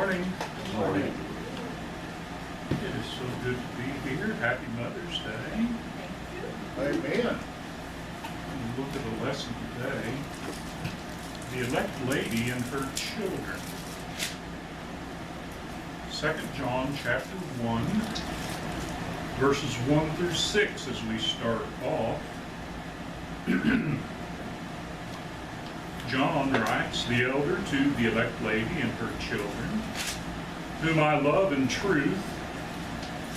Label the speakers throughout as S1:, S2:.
S1: morning.
S2: Good morning.
S1: It is so good to be here. Happy Mother's Day.
S2: Amen.
S1: And look at the lesson today. The elect lady and her children. 2 John chapter 1, verses 1 through 6 as we start off. John writes, the elder to the elect lady and her children, whom I love in truth,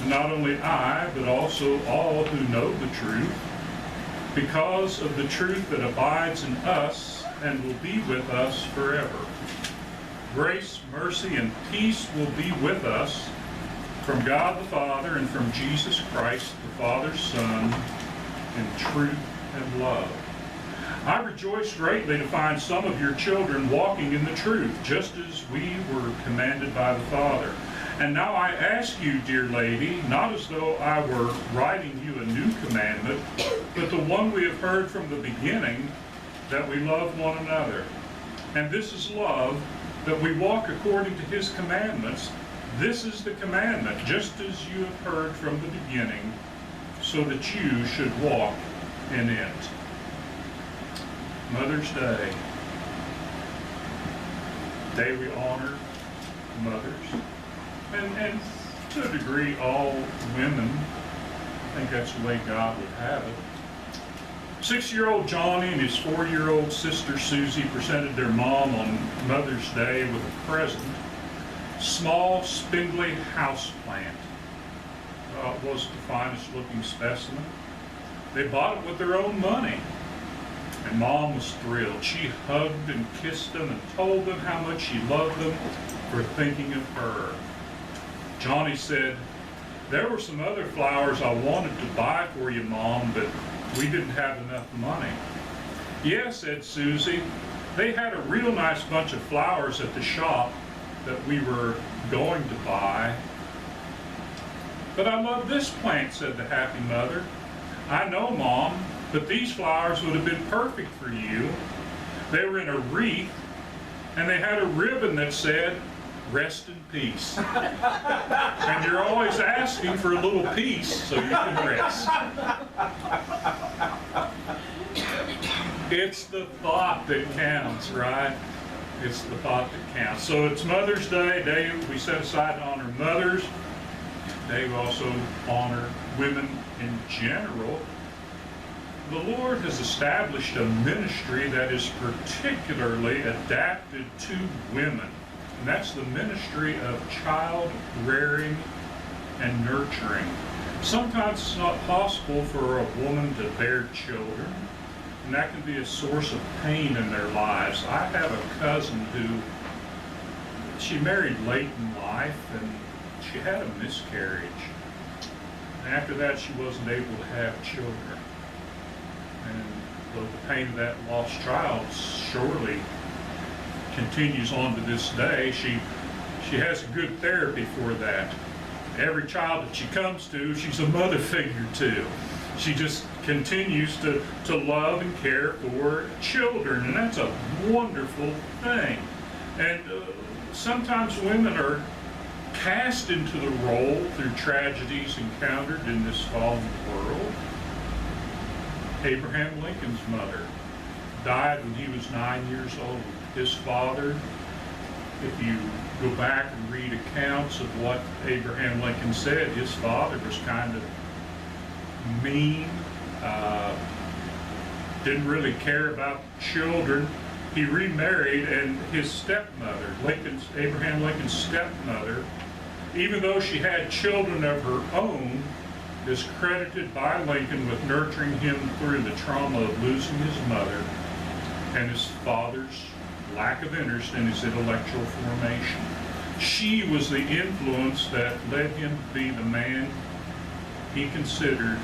S1: and not only I, but also all who know the truth, because of the truth that abides in us and will be with us forever. Grace, mercy, and peace will be with us from God the Father and from Jesus Christ, the Father's Son, in truth and love. I rejoice greatly to find some of your children walking in the truth, just as we were commanded by the Father. And now I ask you, dear lady, not as though I were writing you a new commandment, but the one we have heard from the beginning, that we love one another. And this is love, that we walk according to his commandments. This is the commandment, just as you have heard from the beginning, so that you should walk in it. Mother's Day. Day we honor mothers. And to a degree, all women. I think that's the way God would have it. 6-year-old Johnny and his 4-year-old sister Susie presented their mom on Mother's Day with a present. Small, spindly house plant. It was the finest looking specimen. They bought it with their own money. And Mom was thrilled. She hugged and kissed them and told them how much she loved them for thinking of her. Johnny said, there were some other flowers I wanted to buy for you, Mom, but we didn't have enough money. Yes, said Susie, they had a real nice bunch of flowers at the shop that we were going to buy. But I love this plant, said the happy mother. I know, Mom, but these flowers would have been perfect for you. They were in a wreath, and they had a ribbon that said, rest in peace. And you're always asking for a little peace so you can rest. It's the thought that counts, right? It's the thought that counts. So it's Mother's Day, day we set aside to honor mothers. Today we also honor women in general. The Lord has established a ministry that is particularly adapted to women. And that's the ministry of child rearing and nurturing. Sometimes it's not possible for a woman to bear children, and that can be a source of pain in their lives. I have a cousin who, she married late in life, and she had a miscarriage. And after that, she wasn't able to have children. And though the pain of that lost child surely continues on to this day, she has a good therapy for that. Every child that she comes to, she's a mother figure to. She just continues to love and care for children, and that's a wonderful thing. And sometimes women are cast into the role through tragedies encountered in this fallen world. Abraham Lincoln's mother died when he was 9 years old. His father, if you go back and read accounts of what Abraham Lincoln said, his father was kind of mean, didn't really care about children. He remarried, and his stepmother, Abraham Lincoln's stepmother, even though she had children of her own, is credited by Lincoln with nurturing him through the trauma of losing his mother and his father's lack of interest in his intellectual formation. She was the influence that led him to be the man he considered,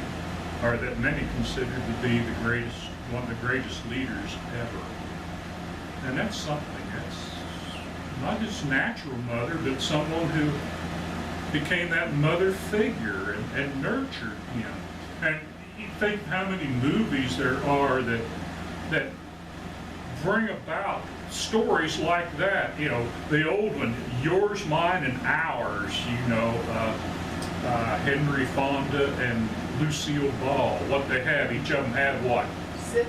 S1: or that many considered to be the greatest, one of the greatest leaders ever. And that's something. That's not his natural mother, but someone who became that mother figure and nurtured him. And you think how many movies there are that bring about stories like that, you know, the old one, yours, mine, and ours, you know, Henry Fonda and Lucille Ball, what they have, each of them had what?
S3: Six.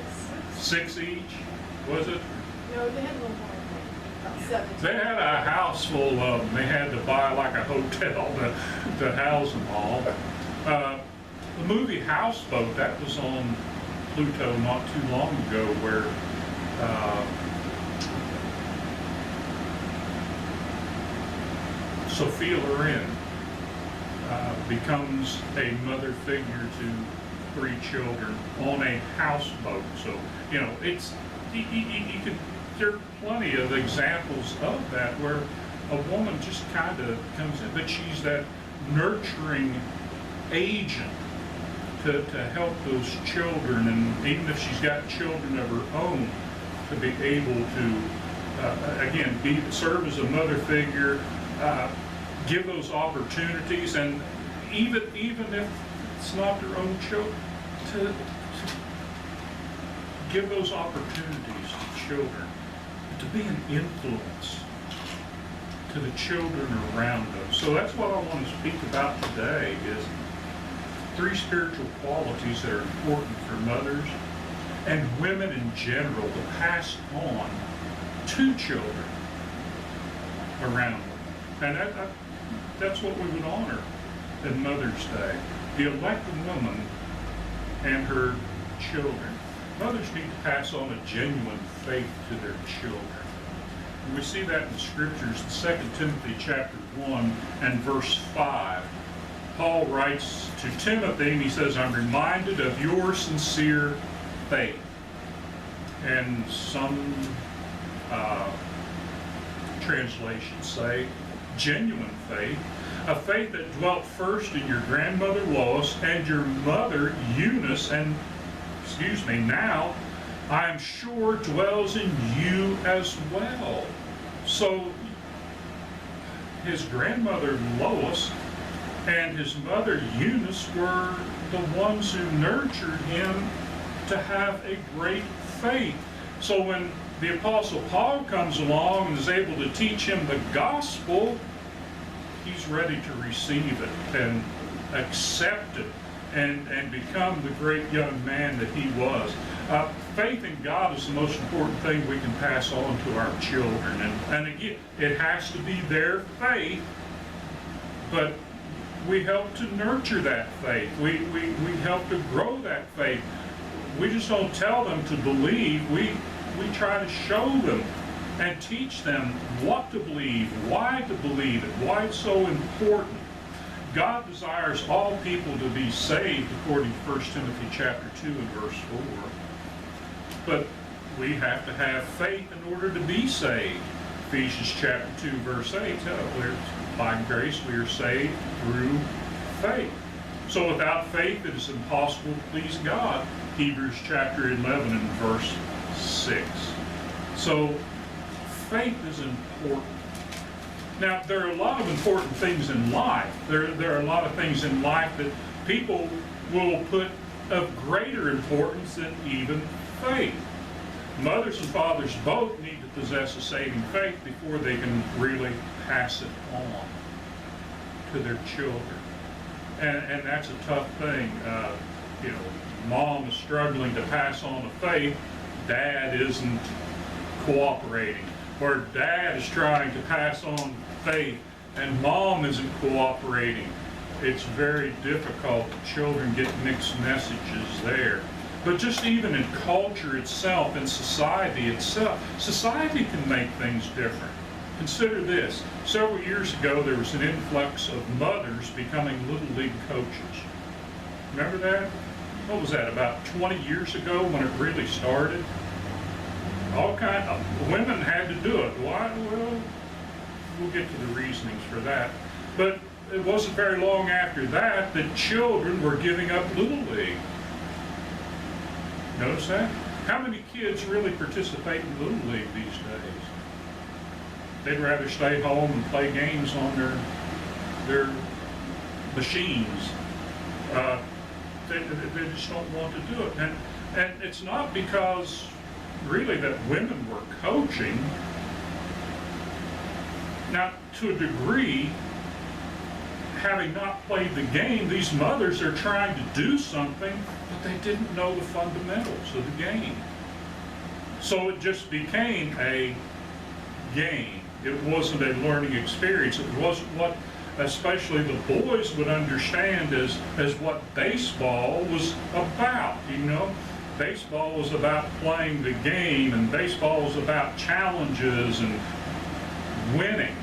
S1: 6 each, was it?
S3: No, they had a little more, about 7.
S1: They had a house full of them. They had to buy like a hotel to house them all. The movie Houseboat, that was on Pluto not too long ago, where Sophia Loren becomes a mother figure to 3 children on a houseboat. So, you know, it's, you could, there are plenty of examples of that where a woman just kind of comes in, but she's that nurturing agent to help those children, and even if she's got children of her own, to be able to, again, serve as a mother figure, give those opportunities, and even if it's not their own children, to give those opportunities to children, to be an influence to the children around them. So that's what I want to speak about today, is 3 spiritual qualities that are important for mothers and women in general to pass on to children around them. And that's what we would honor at Mother's Day, the elected woman and her children. Mothers need to pass on a genuine faith to their children. And we see that in the scriptures, 2 Timothy chapter 1 and verse 5. Paul writes to Timothy, and he says, I'm reminded of your sincere faith. And some translations say genuine faith, a faith that dwelt first in your grandmother Lois and your mother Eunice, and, now I am sure dwells in you as well. So his grandmother Lois and his mother Eunice were the ones who nurtured him to have a great faith. So when the Apostle Paul comes along and is able to teach him the gospel, he's ready to receive it and accept it and become the great young man that he was. Faith in God is the most important thing we can pass on to our children. And again, it has to be their faith, but we help to nurture that faith. We help to grow that faith. We just don't tell them to believe. We try to show them and teach them what to believe, why to believe it, why it's so important. God desires all people to be saved, according to 1 Timothy chapter 2 and verse 4. But we have to have faith in order to be saved. Ephesians chapter 2 verse 8 tells us, by grace we are saved through faith. So without faith it is impossible to please God. Hebrews chapter 11 and verse 6. So faith is important. Now, there are a lot of important things in life. There are a lot of things in life that people will put of greater importance than even faith. Mothers and fathers both need to possess a saving faith before they can really pass it on to their children. And that's a tough thing. Mom is struggling to pass on a faith. Dad isn't cooperating. Or dad is trying to pass on faith and mom isn't cooperating. It's very difficult. Children get mixed messages there. But just even in culture itself, in society itself, society can make things different. Consider this. Several years ago, there was an influx of mothers becoming Little League coaches. Remember that? What was that, about 20 years ago when it really started? All kinds of women had to do it. Why? Well, we'll get to the reasonings for that. But it wasn't very long after that that children were giving up Little League. Notice that? How many kids really participate in Little League these days? They'd rather stay home and play games on their machines. They just don't want to do it. And it's not because really that women were coaching. Now, to a degree, having not played the game, these mothers are trying to do something, but they didn't know the fundamentals of the game. So it just became a game. It wasn't a learning experience. It wasn't what especially the boys would understand as what baseball was about, you know. Baseball was about playing the game, and baseball was about challenges and winning.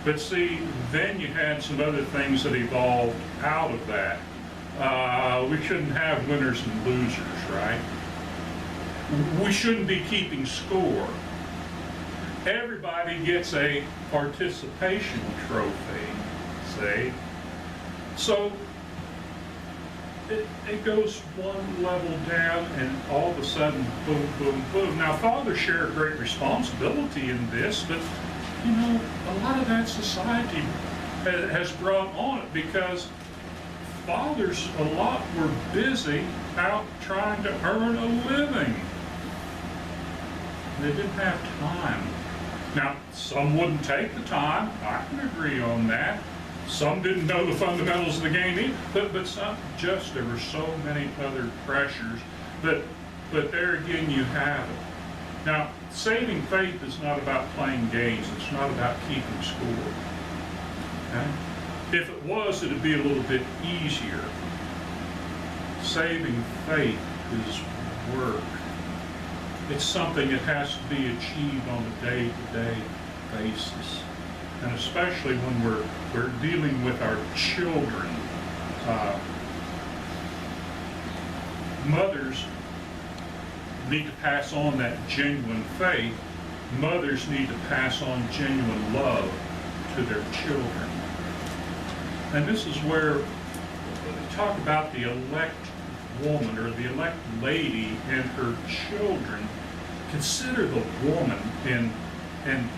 S1: But see, then you had some other things that evolved out of that. We shouldn't have winners and losers, right? We shouldn't be keeping score. Everybody gets a participation trophy, see? So it goes one level down, and all of a sudden, boom, boom, boom. Now, fathers share a great responsibility in this, but you know, a lot of that society has brought on it because fathers a lot were busy out trying to earn a living. They didn't have time. Now, some wouldn't take the time. I can agree on that. Some didn't know the fundamentals of the game either. But some just, there were so many other pressures. But there again, you have it. Now, saving faith is not about playing games. It's not about keeping score. Okay? If it was, it'd be a little bit easier. Saving faith is work. It's something that has to be achieved on a day-to-day basis. And especially when we're dealing with our children. Mothers need to pass on that genuine faith. Mothers need to pass on genuine love to their children. And this is where we talk about the elect woman or the elect lady and her children. Consider the woman in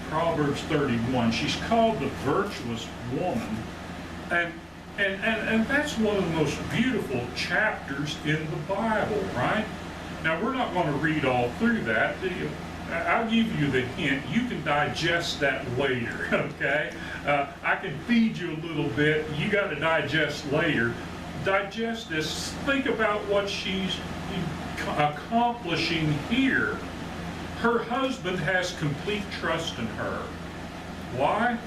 S1: Proverbs 31. She's called the virtuous woman. And that's one of the most beautiful chapters in the Bible, right? Now, we're not going to read all through that. I'll give you the hint. You can digest that later, okay? I can feed you a little bit. You got to digest later. Digest this. Think about what she's accomplishing here. Her husband has complete trust in her. Why?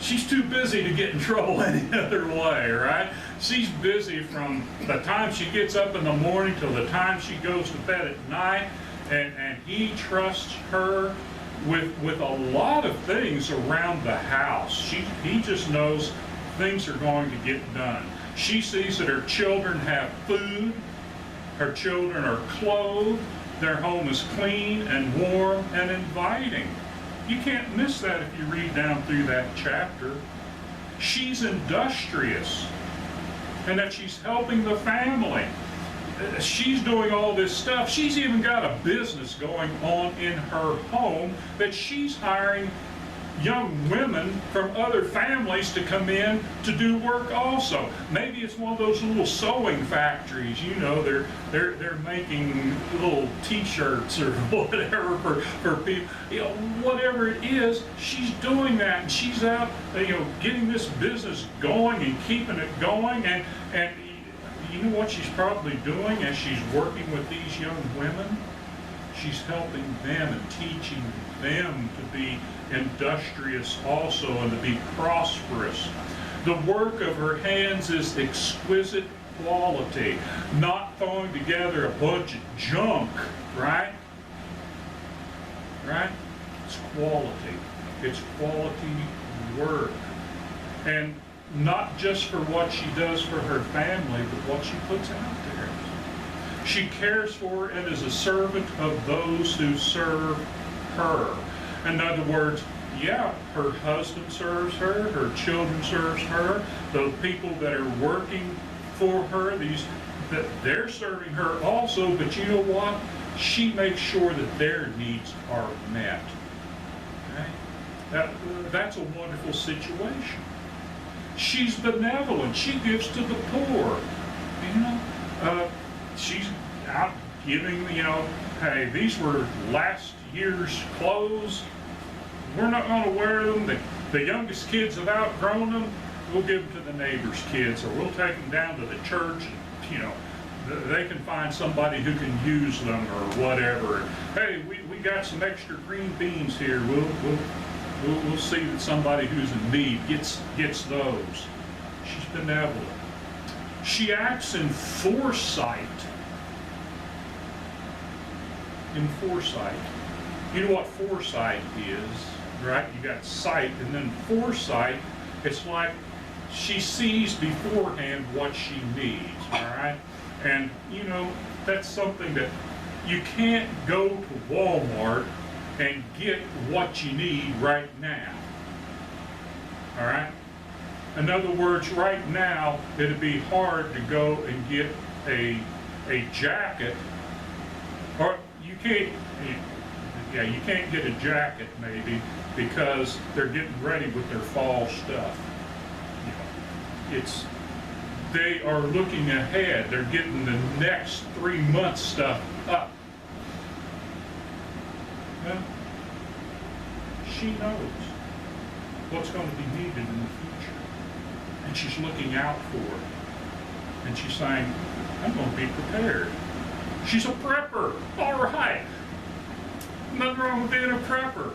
S1: She's too busy to get in trouble any other way, right? She's busy from the time she gets up in the morning till the time she goes to bed at night, and he trusts her with a lot of things around the house. He just knows things are going to get done. She sees that her children have food, her children are clothed, their home is clean and warm and inviting. You can't miss that if you read down through that chapter. She's industrious, and that she's helping the family. She's doing all this stuff. She's even got a business going on in her home that she's hiring young women from other families to come in to do work also. Maybe it's one of those little sewing factories, you know, they're making little t-shirts or whatever for people, you know, whatever it is, she's doing that, and she's out, you know, getting this business going and keeping it going, and you know what she's probably doing as she's working with these young women? She's helping them and teaching them to be industrious also and to be prosperous. The work of her hands is exquisite quality, not throwing together a bunch of junk, right? Right? It's quality. It's quality work. And not just for what she does for her family, but what she puts out there. She cares for and is a servant of those who serve her. In other words, yeah, her husband serves her, her children serves her, the people that are working for her, that they're serving her also, but you know what? She makes sure that their needs are met. Okay? That's a wonderful situation. She's benevolent. She gives to the poor. You know, she's out giving, you know, hey, these were last year's clothes. We're not going to wear them. The youngest kids have outgrown them. We'll give them to the neighbor's kids, or we'll take them down to the church, and, you know, they can find somebody who can use them or whatever. Hey, we got some extra green beans here. We'll see that somebody who's in need gets those. She's benevolent. She acts in foresight. In foresight. You know what foresight is, right? You got sight, and then foresight, it's like she sees beforehand what she needs, all right? And, you know, that's something that you can't go to Walmart and get what you need right now, all right? In other words, right now, it'd be hard to go and get a jacket, or you can't, yeah, you can't get a jacket maybe because they're getting ready with their fall stuff. You know, they are looking ahead. They're getting the next 3 months stuff up. Well, she knows what's going to be needed in the future. And she's looking out for it. And she's saying, I'm going to be prepared. She's a prepper. All right. Nothing wrong with being a prepper.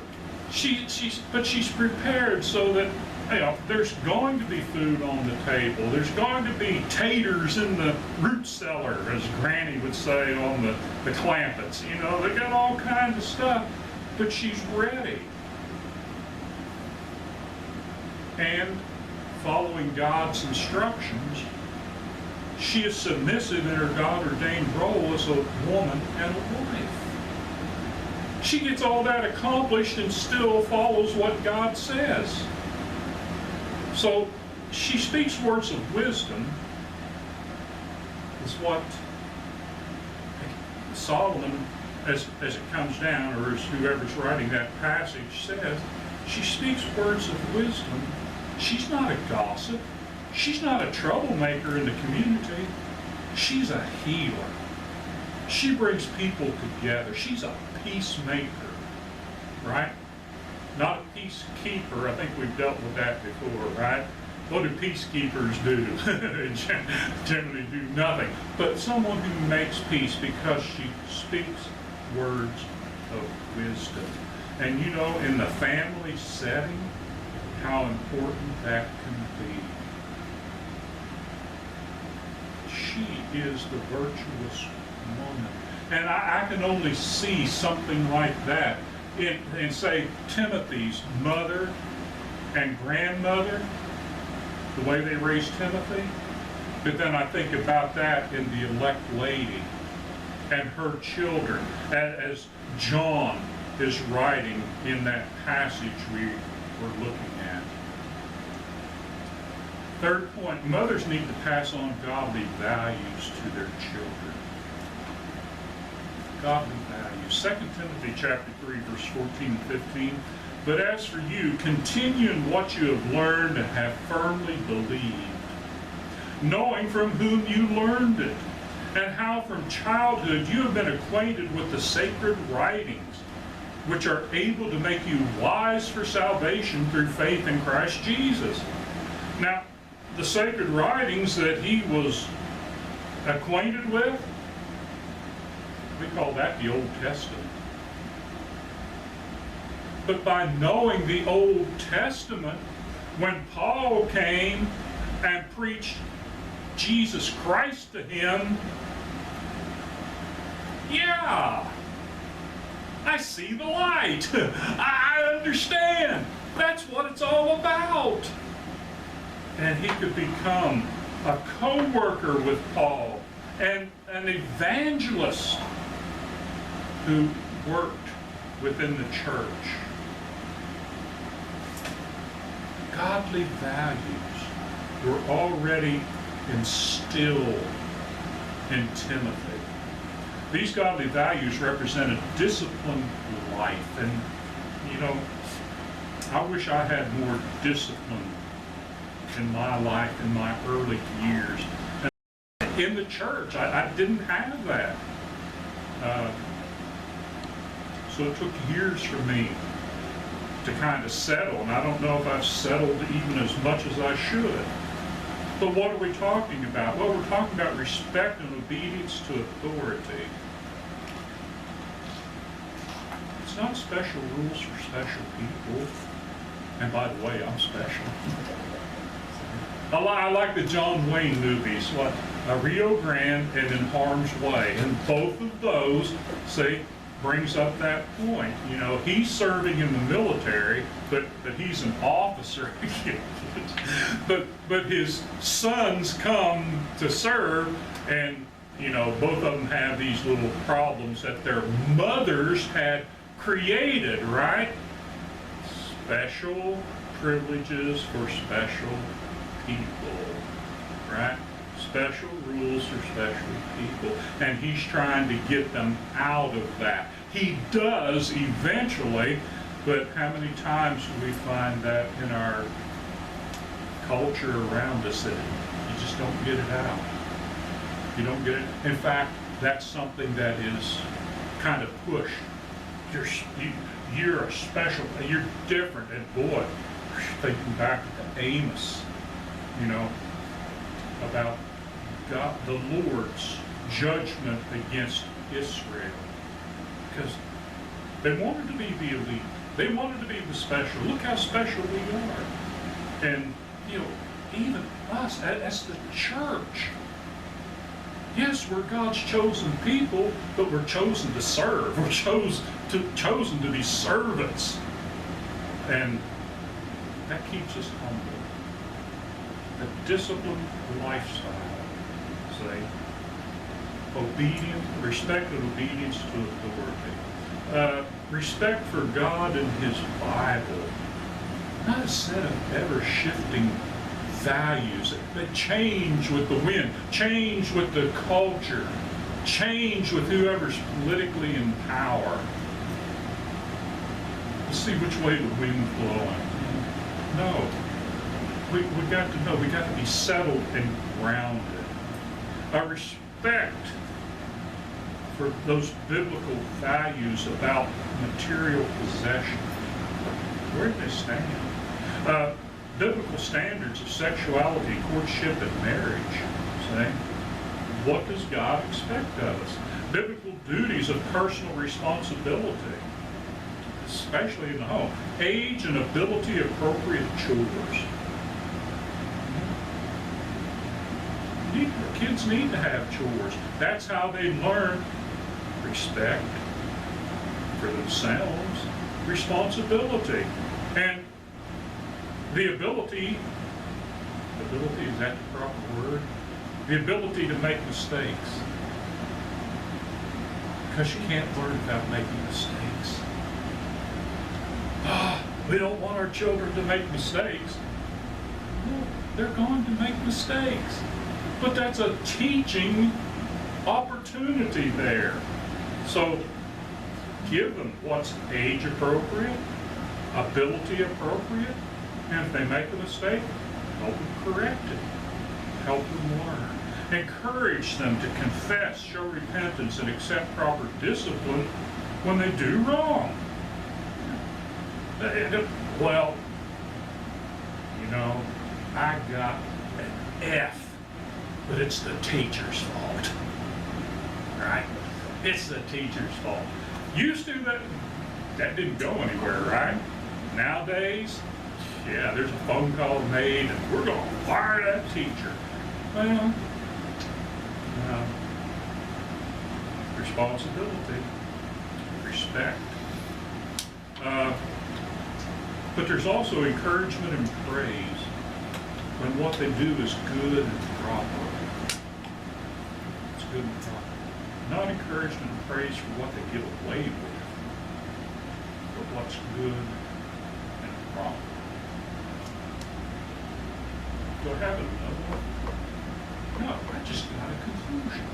S1: But she's prepared so that, you know, there's going to be food on the table. There's going to be taters in the root cellar, as Granny would say on the Clampets. You know, they got all kinds of stuff, but she's ready. And following God's instructions, she is submissive in her God-ordained role as a woman and a wife. She gets all that accomplished and still follows what God says. So she speaks words of wisdom, is what Solomon, as it comes down, or as whoever's writing that passage says, she speaks words of wisdom. She's not a gossip. She's not a troublemaker in the community. She's a healer. She brings people together. She's a peacemaker, right? Not a peacekeeper. I think we've dealt with that before, right? What do peacekeepers do? They generally do nothing. But someone who makes peace because she speaks words of wisdom. And you know, in the family setting, how important that can be. She is the virtuous woman. And I can only see something like that in say, Timothy's mother and grandmother, the way they raised Timothy. But then I think about that in the elect lady and her children, as John is writing in that passage we were looking at. Third point, mothers need to pass on godly values to their children. Godly values. 2 Timothy chapter 3, verse 14 and 15. But as for you, continue in what you have learned and have firmly believed, knowing from whom you learned it, and how from childhood you have been acquainted with the sacred writings, which are able to make you wise for salvation through faith in Christ Jesus. Now, the sacred writings that he was acquainted with, we call that the Old Testament. But by knowing the Old Testament, when Paul came and preached Jesus Christ to him, yeah, I see the light. I understand. That's what it's all about. And he could become a co-worker with Paul and an evangelist who worked within the church. Godly values were already instilled in Timothy. These godly values represent a disciplined life. And, you know, I wish I had more discipline in my life in my early years. And in the church, I didn't have that. So it took years for me to kind of settle, and I don't know if I've settled even as much as I should. But what are we talking about? Well, we're talking about respect and obedience to authority. It's not special rules for special people. And by the way, I'm special. I like the John Wayne movies, what, Rio Grande and In Harm's Way. And both of those, say, brings up that point. You know, he's serving in the military, but he's an officer. but his sons come to serve, and you know, both of them have these little problems that their mothers had created, right? Special privileges for special people, right? Special rules for special people, and he's trying to get them out of that. He does eventually, but how many times do we find that in our culture around us that you just don't get it out? You don't get it. In fact, that's something that is kind of pushed. You're a special, you're different, and boy, thinking back to Amos, you know, about God, the Lord's judgment against Israel, because they wanted to be the elite. They wanted to be the special. Look how special we are. And, you know, even us as the church, yes, we're God's chosen people, but we're chosen to serve. We're chosen to be servants. And that keeps us humble. A disciplined lifestyle. Say, respect and obedience to authority. Respect for God and His Bible. Not a set of ever-shifting values that change with the wind, change with the culture, change with whoever's politically in power. Let's see which way the wind's blowing. No. We got to know, we got to be settled and grounded. A respect for those biblical values about material possession. Where do they stand? Biblical standards of sexuality, courtship, and marriage. Say, what does God expect of us? Biblical duties of personal responsibility, especially in the home. Age and ability appropriate chores. Kids need to have chores. That's how they learn respect for themselves, responsibility, and the ability, is that the proper word? The ability to make mistakes. Because you can't learn without making mistakes. We don't want our children to make mistakes. No, they're going to make mistakes. But that's a teaching opportunity there. So give them what's age appropriate, ability appropriate, and if they make a mistake, help them correct it. Help them learn. Encourage them to confess, show repentance, and accept proper discipline when they do wrong. Well, you know, I got an F. But it's the teacher's fault, right? It's the teacher's fault. Used to, that didn't go anywhere, right? Nowadays, yeah, there's a phone call made and we're going to fire that teacher. Well, responsibility, respect. But there's also encouragement and praise when what they do is good and proper. Good and proper. Not encouragement and praise for what they get away with, but what's good and proper. Do I have another one? No, I just got a conclusion.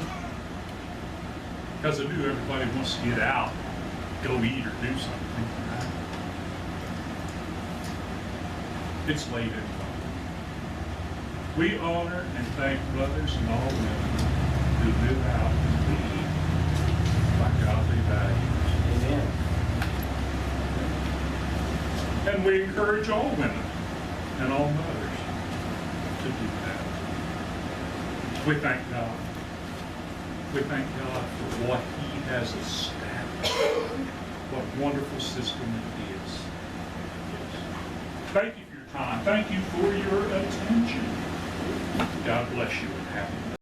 S1: Because I knew everybody wants to get out, go eat or do something. It's late anyway. We honor and thank brothers and all women who live out and lead by godly values.
S4: Amen.
S1: And we encourage all women and all mothers to do that. We thank God. We thank God for what He has established. What a wonderful system it is. Yes. Thank you for your time. Thank you for your attention. God bless you and happy